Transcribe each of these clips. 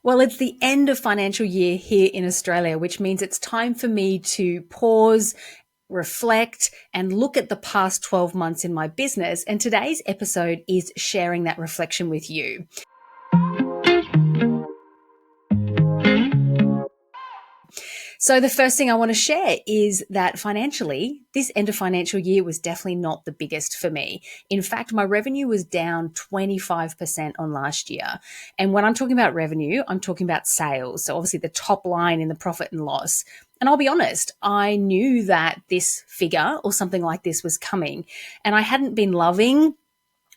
Well, it's the end of financial year here in Australia, which means it's time for me to pause, reflect, and look at the past 12 months in my business. And today's episode is sharing that reflection with you. So the first thing I want to share is that financially, this end of financial year was definitely not the biggest for me. In fact, my revenue was down 25% on last year. And when I'm talking about revenue, I'm talking about sales. So obviously the top line in the profit and loss. And I'll be honest, I knew that this figure or something like this was coming. And I hadn't been loving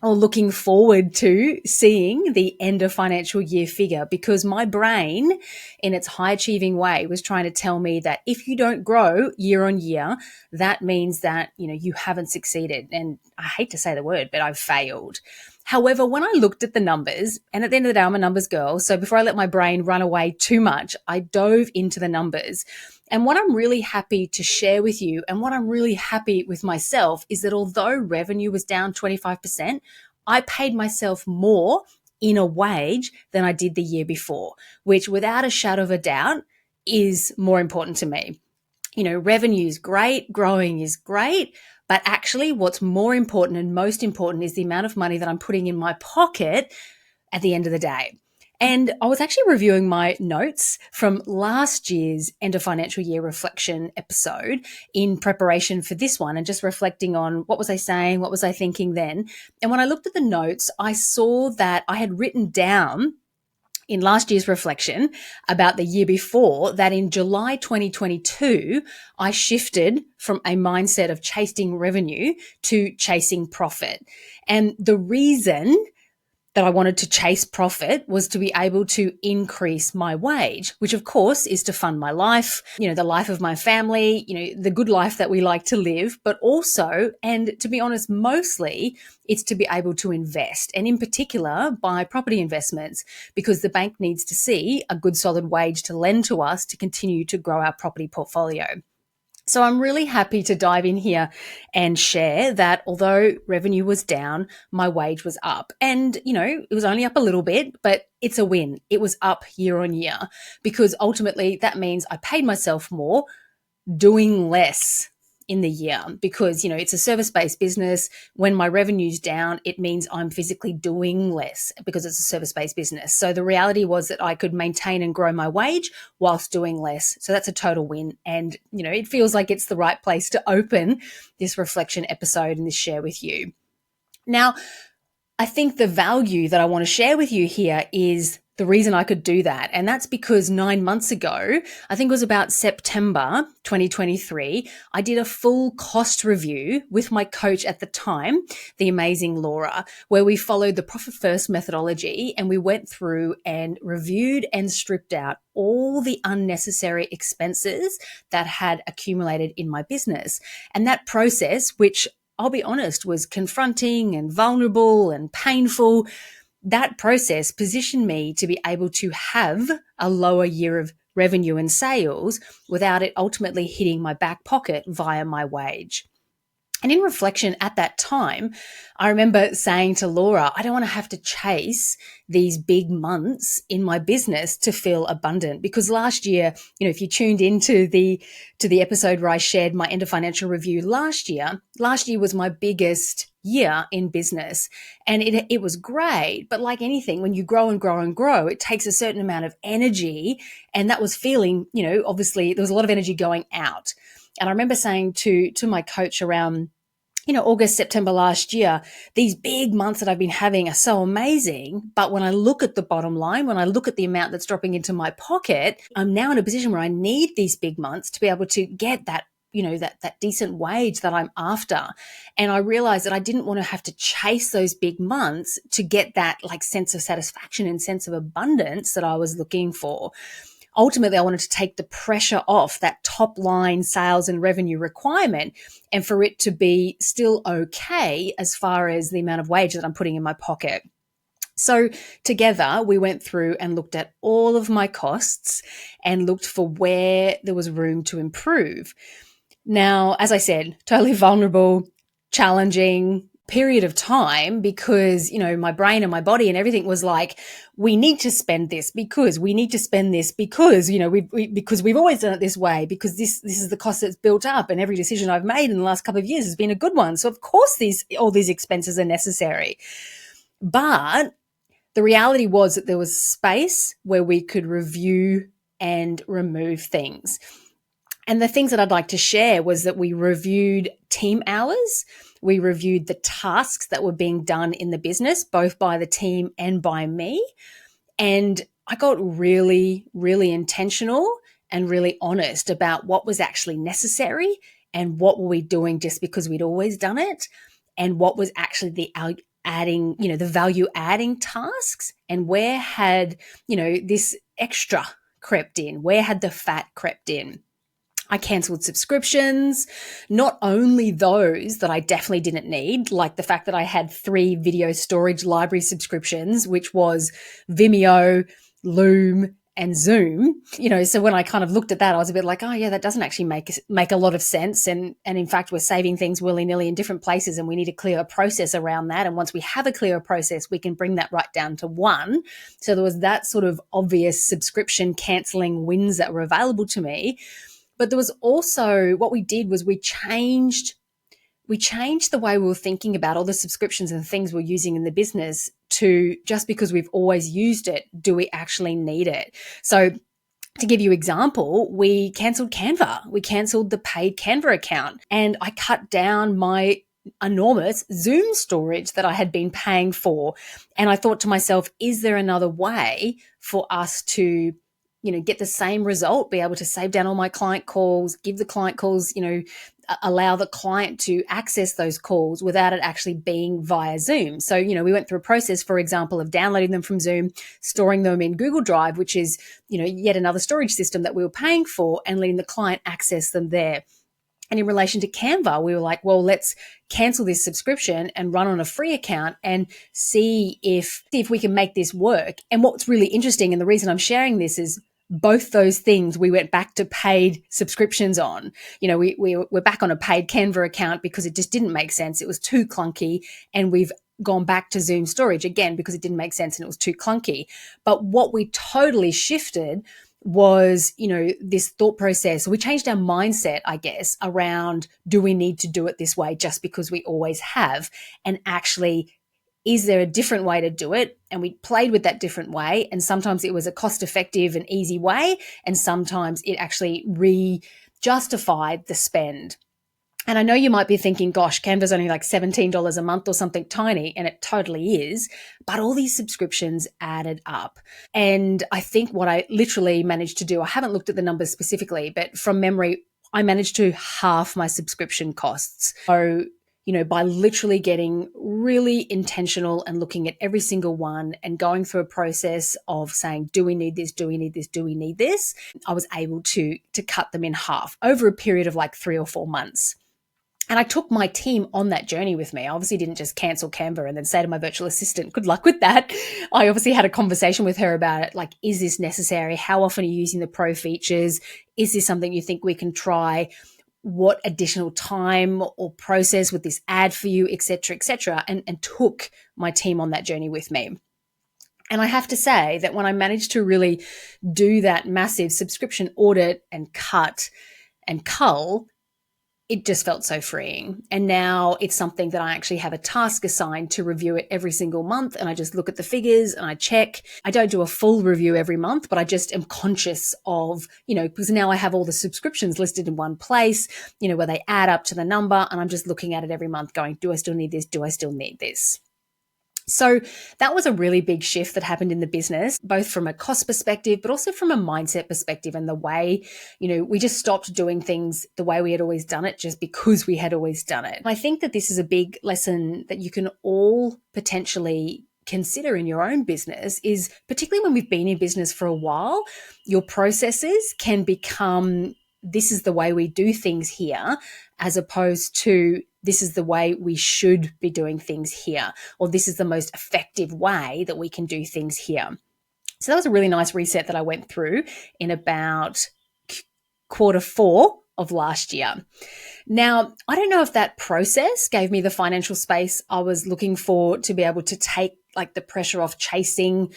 or looking forward to seeing the end of financial year figure because my brain in its high achieving way was trying to tell me that if you don't grow year on year, that means that, you haven't succeeded. And I hate to say the word, but I've failed. However, when I looked at the numbers, and at the end of the day, I'm a numbers girl. So before I let my brain run away too much, I dove into the numbers. And what I'm really happy to share with you and what I'm really happy with myself is that although revenue was down 25%, I paid myself more in a wage than I did the year before, which without a shadow of a doubt is more important to me. Revenue is great, growing is great, but actually what's more important and most important is the amount of money that I'm putting in my pocket at the end of the day. And I was actually reviewing my notes from last year's end of financial year reflection episode in preparation for this one and just reflecting on what was I saying, what was I thinking then. And when I looked at the notes, I saw that I had written down in last year's reflection about the year before that in July 2022, I shifted from a mindset of chasing revenue to chasing profit. And the reason that I wanted to chase profit was to be able to increase my wage, which of course is to fund my life, the life of my family, the good life that we like to live, but also, and to be honest, mostly it's to be able to invest, and in particular buy property investments, because the bank needs to see a good solid wage to lend to us to continue to grow our property portfolio. So I'm really happy to dive in here and share that although revenue was down, my wage was up. And, it was only up a little bit, but it's a win. It was up year on year because ultimately that means I paid myself more doing less in the year because, it's a service-based business. When my revenue's down, it means I'm physically doing less because it's a service-based business. So the reality was that I could maintain and grow my wage whilst doing less. So that's a total win. And, it feels like it's the right place to open this reflection episode and this share with you. Now, I think the value that I want to share with you here is the reason I could do that. And that's because 9 months ago, I think it was about September 2023, I did a full cost review with my coach at the time, the amazing Laura, where we followed the Profit First methodology and we went through and reviewed and stripped out all the unnecessary expenses that had accumulated in my business. And that process, which I'll be honest, was confronting and vulnerable and painful. That process positioned me to be able to have a lower year of revenue and sales without it ultimately hitting my back pocket via my wage. And in reflection at that time, I remember saying to Laura, I don't want to have to chase these big months in my business to feel abundant. Because last year, if you tuned into the episode where I shared my end of financial review last year was my biggest year in business. And it was great. But like anything, when you grow and grow and grow, it takes a certain amount of energy. And that was feeling, obviously there was a lot of energy going out. And I remember saying to my coach around, August, September last year, these big months that I've been having are so amazing. But when I look at the bottom line, when I look at the amount that's dropping into my pocket, I'm now in a position where I need these big months to be able to get that, that decent wage that I'm after. And I realized that I didn't want to have to chase those big months to get that sense of satisfaction and sense of abundance that I was looking for. Ultimately, I wanted to take the pressure off that top line sales and revenue requirement and for it to be still okay as far as the amount of wage that I'm putting in my pocket. So together we went through and looked at all of my costs and looked for where there was room to improve. Now, as I said, totally vulnerable, challenging, period of time because, my brain and my body and everything was like, we need to spend this because we need to spend this because, because we've always done it this way, because this is the cost that's built up, and every decision I've made in the last couple of years has been a good one. So of course all these expenses are necessary. But the reality was that there was space where we could review and remove things. And the things that I'd like to share was that we reviewed team hours. We reviewed the tasks that were being done in the business, both by the team and by me. And I got really, really intentional and really honest about what was actually necessary and what were we doing just because we'd always done it, and what was actually the value adding tasks, and where had, this extra crept in, where had the fat crept in. I cancelled subscriptions, not only those that I definitely didn't need, like the fact that I had 3 video storage library subscriptions, which was Vimeo, Loom, and Zoom. So when I kind of looked at that, I was a bit like, oh yeah, that doesn't actually make a lot of sense. And in fact, we're saving things willy-nilly in different places, and we need a clear process around that. And once we have a clearer process, we can bring that right down to 1. So there was that sort of obvious subscription cancelling wins that were available to me. But there was also, what we did was we changed the way we were thinking about all the subscriptions and things we're using in the business to, just because we've always used it, do we actually need it? So to give you an example, we cancelled Canva. We cancelled the paid Canva account, and I cut down my enormous Zoom storage that I had been paying for. And I thought to myself, is there another way for us to get the same result, be able to save down all my client calls, give the client calls, allow the client to access those calls without it actually being via Zoom. So, we went through a process, for example, of downloading them from Zoom, storing them in Google Drive, which is, yet another storage system that we were paying for, and letting the client access them there. And in relation to Canva, we were like, well, let's cancel this subscription and run on a free account and see if we can make this work. And what's really interesting, and the reason I'm sharing this, is both those things we went back to paid subscriptions on. We're back on a paid Canva account because it just didn't make sense. It was too clunky. And we've gone back to Zoom storage again because it didn't make sense and it was too clunky. But what we totally shifted was, this thought process. We changed our mindset, I guess, around, do we need to do it this way just because we always have? And actually, is there a different way to do it? And we played with that different way. And sometimes it was a cost-effective and easy way. And sometimes it actually justified the spend. And I know you might be thinking, gosh, Canva's only like $17 a month or something tiny, and it totally is. But all these subscriptions added up. And I think what I literally managed to do, I haven't looked at the numbers specifically, but from memory, I managed to halve my subscription costs. So, by literally getting really intentional and looking at every single one and going through a process of saying, do we need this? Do we need this? Do we need this? I was able to cut them in half over a period of like 3 or 4 months. And I took my team on that journey with me. I obviously didn't just cancel Canva and then say to my virtual assistant, good luck with that. I obviously had a conversation with her about it. Like, is this necessary? How often are you using the pro features? Is this something you think we can try? What additional time or process would this add for you, et cetera, and took my team on that journey with me. And I have to say that when I managed to really do that massive subscription audit and cut and cull, it just felt so freeing. And now it's something that I actually have a task assigned to review it every single month. And I just look at the figures and I check. I don't do a full review every month, but I just am conscious of, because now I have all the subscriptions listed in one place, where they add up to the number. And I'm just looking at it every month going, do I still need this? Do I still need this? So that was a really big shift that happened in the business, both from a cost perspective, but also from a mindset perspective, and the way, we just stopped doing things the way we had always done it just because we had always done it. And I think that this is a big lesson that you can all potentially consider in your own business, is particularly when we've been in business for a while, your processes can become, this is the way we do things here, as opposed to this is the way we should be doing things here, or this is the most effective way that we can do things here. So that was a really nice reset that I went through in about quarter 4 of last year. Now, I don't know if that process gave me the financial space I was looking for to be able to take like the pressure off chasing,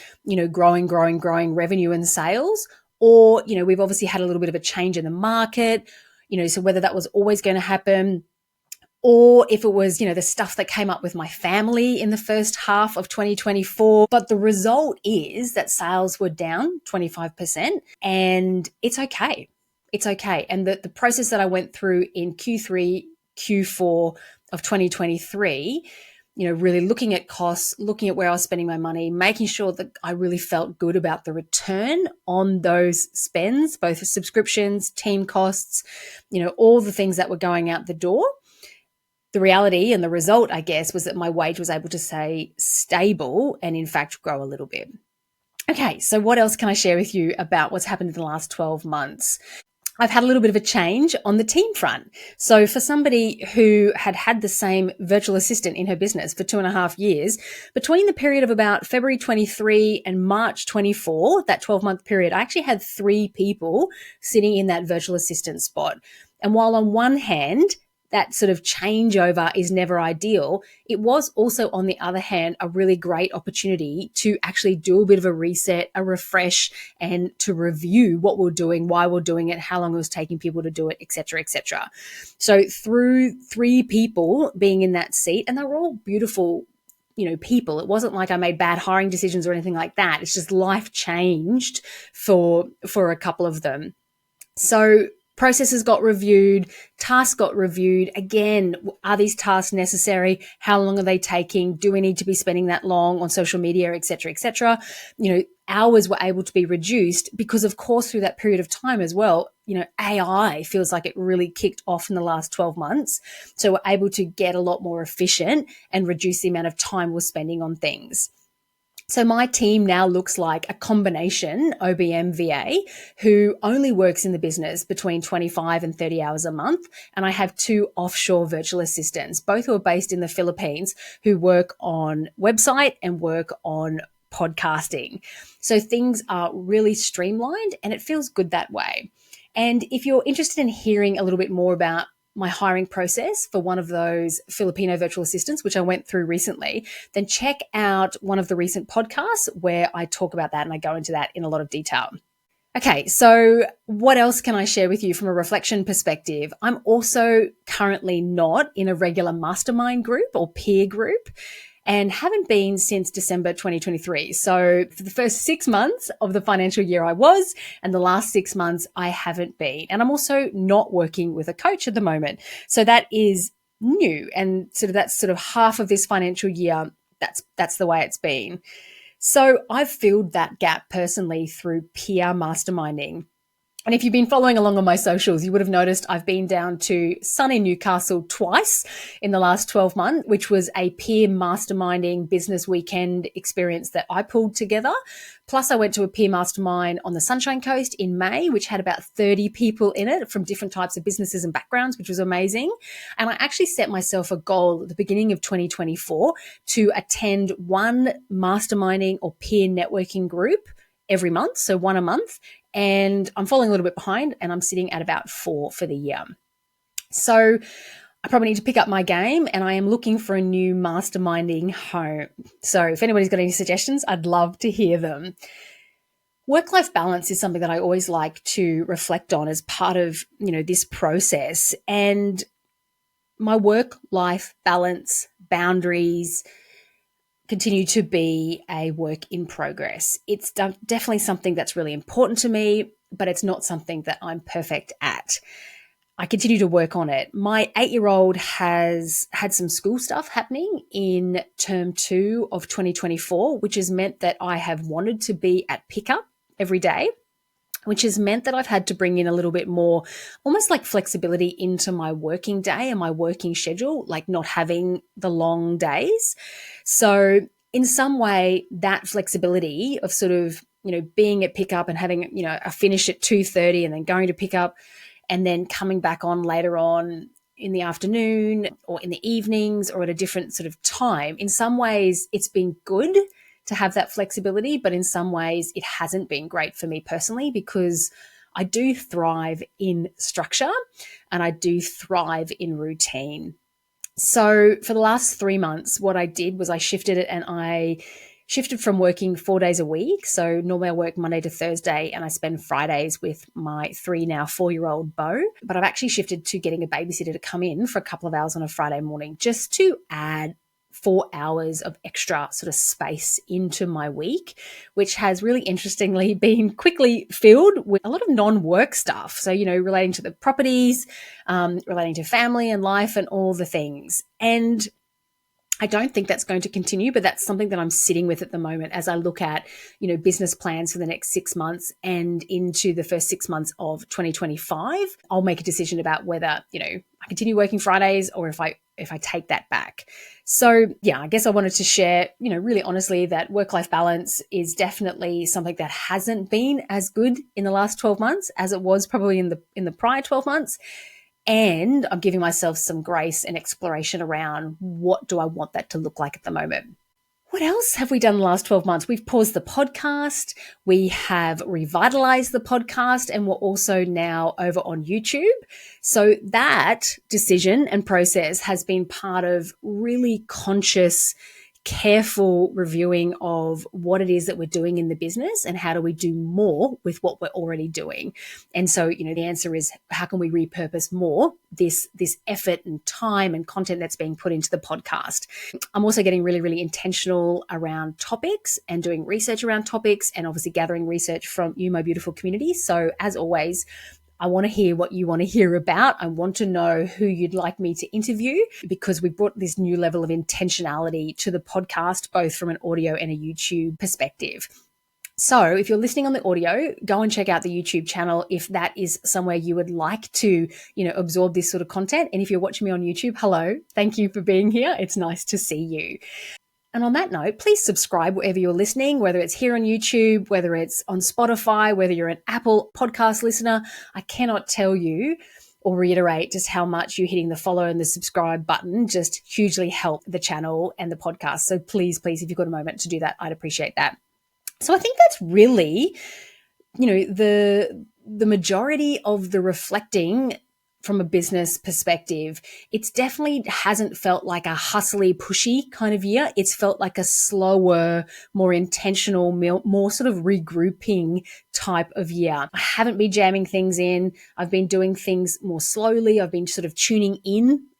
growing revenue and sales, or, we've obviously had a little bit of a change in the market, so whether that was always going to happen, or if it was, the stuff that came up with my family in the first half of 2024. But the result is that sales were down 25%, and it's okay. It's okay. And the process that I went through in Q3, Q4 of 2023, really looking at costs, looking at where I was spending my money, making sure that I really felt good about the return on those spends, both subscriptions, team costs, all the things that were going out the door. The reality and the result, I guess, was that my wage was able to stay stable and in fact grow a little bit. Okay, so what else can I share with you about what's happened in the last 12 months? I've had a little bit of a change on the team front. So for somebody who had the same virtual assistant in her business for 2.5 years, between the period of about February 23 and March 24, that 12-month period, I actually had 3 people sitting in that virtual assistant spot. And while on one hand, that sort of changeover is never ideal, it was also, on the other hand, a really great opportunity to actually do a bit of a reset, a refresh, and to review what we're doing, why we're doing it, how long it was taking people to do it, et cetera, et cetera. So through 3 people being in that seat, and they were all beautiful, people. It wasn't like I made bad hiring decisions or anything like that. It's just life changed for a couple of them. So processes got reviewed, tasks got reviewed. Again, are these tasks necessary? How long are they taking? Do we need to be spending that long on social media, et cetera, et cetera? Hours were able to be reduced because, of course, through that period of time as well, AI feels like it really kicked off in the last 12 months. So we're able to get a lot more efficient and reduce the amount of time we're spending on things. So my team now looks like a combination OBM VA who only works in the business between 25 and 30 hours a month. And I have 2 offshore virtual assistants, both who are based in the Philippines, who work on website and work on podcasting. So things are really streamlined and it feels good that way. And if you're interested in hearing a little bit more about my hiring process for one of those Filipino virtual assistants, which I went through recently, then check out one of the recent podcasts where I talk about that and I go into that in a lot of detail. Okay, so what else can I share with you from a reflection perspective? I'm also currently not in a regular mastermind group or peer group, and haven't been since December 2023. So for the first 6 months of the financial year I was, and the last 6 months I haven't been. And I'm also not working with a coach at the moment. So that is new. And that's sort of half of this financial year. That's the way it's been. So I've filled that gap personally through peer masterminding. And if you've been following along on my socials, you would have noticed I've been down to sunny Newcastle twice in the last 12 months, which was a peer masterminding business weekend experience that I pulled together. Plus, I went to a peer mastermind on the Sunshine Coast in May, which had about 30 people in it from different types of businesses and backgrounds, which was amazing. And I actually set myself a goal at the beginning of 2024 to attend one masterminding or peer networking group every month, so 1 a month. And I'm falling a little bit behind and I'm sitting at about 4 for the year. So I probably need to pick up my game and I am looking for a new masterminding home. So if anybody's got any suggestions, I'd love to hear them. Work-life balance is something that I always like to reflect on as part of, this process. And my work-life balance, boundaries, continue to be a work in progress. It's definitely something that's really important to me, but it's not something that I'm perfect at. I continue to work on it. My 8-year-old has had some school stuff happening in term 2 of 2024, which has meant that I have wanted to be at pickup every day, which has meant that I've had to bring in a little bit more, almost like flexibility into my working day and my working schedule, like not having the long days. So in some way, that flexibility of sort of, being at pickup and having, a finish at 2:30 and then going to pick up and then coming back on later on in the afternoon or in the evenings or at a different sort of time, in some ways it's been good to have that flexibility, but in some ways it hasn't been great for me personally because I do thrive in structure and I do thrive in routine. So for the last 3 months, what I did was I shifted it, and I shifted from working 4 days a week. So normally I work Monday to Thursday and I spend Fridays with my 4-year-old Beau. But I've actually shifted to getting a babysitter to come in for a couple of hours on a Friday morning, just to add 4 hours of extra sort of space into my week, which has really interestingly been quickly filled with a lot of non-work stuff. So, relating to the properties, relating to family and life and all the things. And I don't think that's going to continue, but that's something that I'm sitting with at the moment as I look at, business plans for the next 6 months and into the first 6 months of 2025. I'll make a decision about whether, I continue working Fridays or if I take that back. So yeah, I guess I wanted to share, really honestly, that work-life balance is definitely something that hasn't been as good in the last 12 months as it was probably in the prior 12 months. And I'm giving myself some grace and exploration around what do I want that to look like at the moment. What else have we done in the last 12 months? We've paused the podcast. We have revitalized the podcast, and we're also now over on YouTube. So that decision and process has been part of really conscious, careful reviewing of what it is that we're doing in the business and how do we do more with what we're already doing. And so, the answer is, how can we repurpose more this effort and time and content that's being put into the podcast? I'm also getting really, really intentional around topics and doing research around topics, and obviously gathering research from you, my beautiful community. So as always, I want to hear what you want to hear about. I want to know who you'd like me to interview, because we brought this new level of intentionality to the podcast, both from an audio and a YouTube perspective. So if you're listening on the audio, go and check out the YouTube channel if that is somewhere you would like to, absorb this sort of content. And if you're watching me on YouTube, hello, thank you for being here. It's nice to see you. And on that note, please subscribe wherever you're listening, whether it's here on YouTube, whether it's on Spotify, whether you're an Apple podcast listener. I cannot tell you or reiterate just how much you hitting the follow and the subscribe button just hugely help the channel and the podcast. So please, if you've got a moment to do that, I'd appreciate that. So I think that's really, the majority of the reflecting from a business perspective. It's definitely hasn't felt like a hustly, pushy kind of year. It's felt like a slower, more intentional, more sort of regrouping type of year. I haven't been jamming things in. I've been doing things more slowly. I've been sort of tuning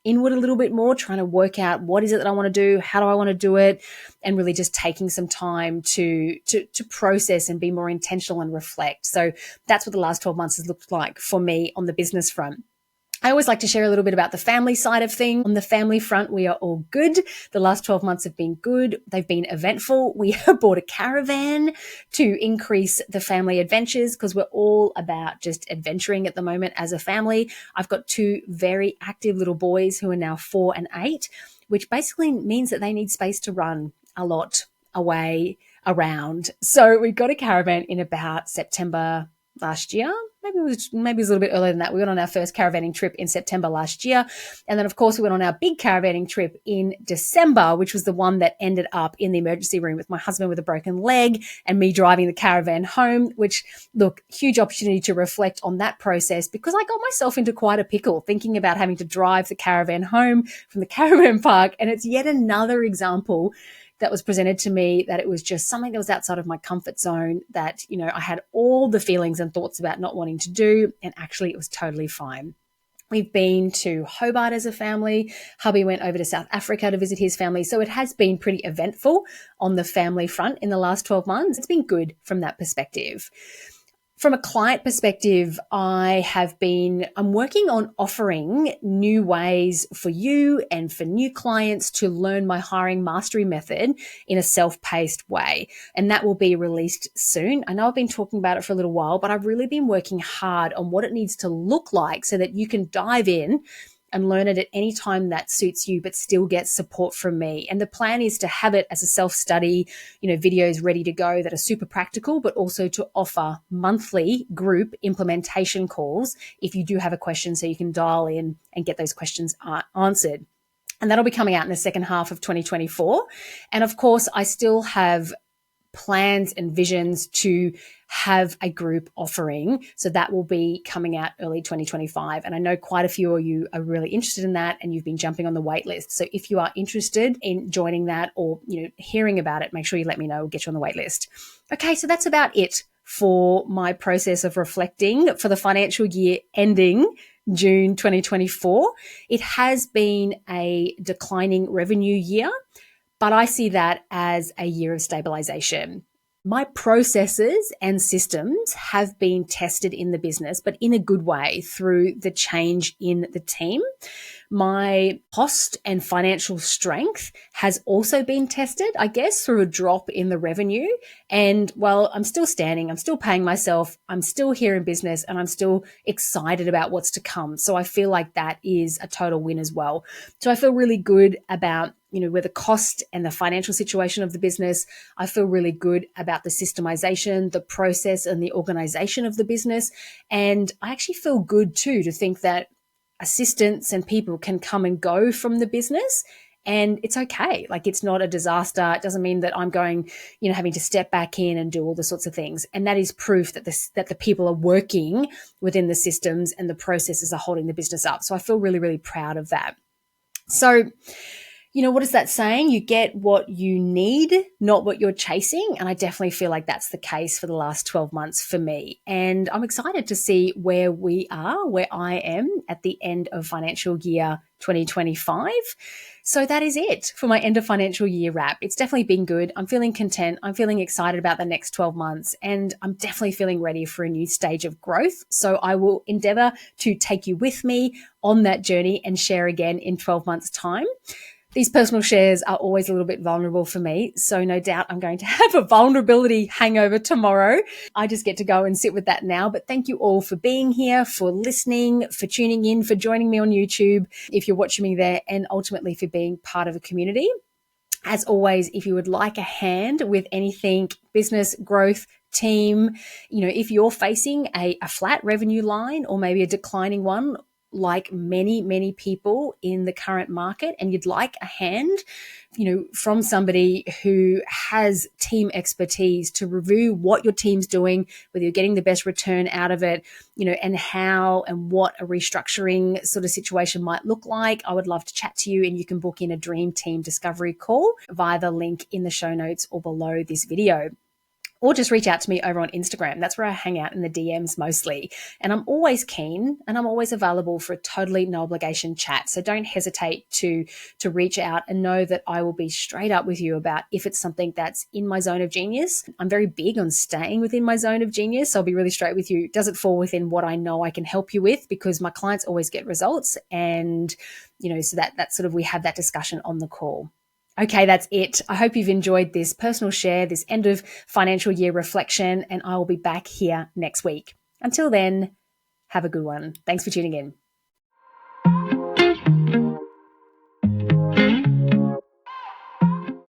inward a little bit more, trying to work out what is it that I want to do, how do I want to do it, and really just taking some time to process and be more intentional and reflect. So that's what the last 12 months has looked like for me on the business front. I always like to share a little bit about the family side of things. On the family front, we are all good. The last 12 months have been good. They've been eventful. We bought a caravan to increase the family adventures, because we're all about just adventuring at the moment as a family. I've got 2 very active little boys who are now 4 and 8, which basically means that they need space to run a lot away around. So we got a caravan in about September last year. Maybe it was a little bit earlier than that. We went on our first caravanning trip in September last year. And then, of course, we went on our big caravanning trip in December, which was the one that ended up in the emergency room with my husband with a broken leg and me driving the caravan home, which, look, huge opportunity to reflect on that process, because I got myself into quite a pickle thinking about having to drive the caravan home from the caravan park. And it's yet another example that was presented to me that it was just something that was outside of my comfort zone, that, I had all the feelings and thoughts about not wanting to do, and actually it was totally fine. We've been to Hobart as a family. Hubby went over to South Africa to visit his family. So it has been pretty eventful on the family front in the last 12 months. It's been good from that perspective. From a client perspective, I'm working on offering new ways for you and for new clients to learn my hiring mastery method in a self-paced way. And that will be released soon. I know I've been talking about it for a little while, but I've really been working hard on what it needs to look like so that you can dive in and learn it at any time that suits you, but still get support from me. And the plan is to have it as a self-study, videos ready to go that are super practical, but also to offer monthly group implementation calls if you do have a question, so you can dial in and get those questions answered. And that'll be coming out in the second half of 2024. And of course, I still have plans and visions to have a group offering. So that will be coming out early 2025. And I know quite a few of you are really interested in that and you've been jumping on the wait list. So if you are interested in joining that or, hearing about it, make sure you let me know. We'll get you on the wait list. Okay, so that's about it for my process of reflecting for the financial year ending June 2024. It has been a declining revenue year, but I see that as a year of stabilization. My processes and systems have been tested in the business, but in a good way through the change in the team. My cost and financial strength has also been tested, I guess, through a drop in the revenue. And while I'm still standing, I'm still paying myself, I'm still here in business, and I'm still excited about what's to come. So I feel like that is a total win as well. So I feel really good about where the cost and the financial situation of the business. I feel really good about the systemization, the process, and the organization of the business. And I actually feel good too to think that assistants and people can come and go from the business and it's okay. Like, it's not a disaster. It doesn't mean that I'm going, having to step back in and do all the sorts of things. And that is proof that the people are working within the systems and the processes are holding the business up. So I feel really, really proud of that. So, what is that saying? You get what you need, not what you're chasing. And I definitely feel like that's the case for the last 12 months for me. And I'm excited to see where I am at the end of financial year 2025. So that is it for my end of financial year wrap. It's definitely been good. I'm feeling content. I'm feeling excited about the next 12 months, and I'm definitely feeling ready for a new stage of growth. So I will endeavor to take you with me on that journey and share again in 12 months' time. These personal shares are always a little bit vulnerable for me, so no doubt I'm going to have a vulnerability hangover tomorrow. I just get to go and sit with that now. But thank you all for being here, for listening, for tuning in, for joining me on YouTube, if you're watching me there, and ultimately for being part of a community. As always, if you would like a hand with anything business growth, team, if you're facing a flat revenue line or maybe a declining one, like many, many people in the current market, and you'd like a hand, from somebody who has team expertise to review what your team's doing, whether you're getting the best return out of it, and how and what a restructuring sort of situation might look like, I would love to chat to you, and you can book in a dream team discovery call via the link in the show notes or below this video. Or just reach out to me over on Instagram. That's where I hang out in the DMs mostly. And I'm always keen and I'm always available for a totally no obligation chat. So don't hesitate to reach out, and know that I will be straight up with you about if it's something that's in my zone of genius. I'm very big on staying within my zone of genius. So I'll be really straight with you. Does it fall within what I know I can help you with? Because my clients always get results. And, so that's sort of, we have that discussion on the call. Okay, that's it. I hope you've enjoyed this personal share, this end of financial year reflection, and I will be back here next week. Until then, have a good one. Thanks for tuning in.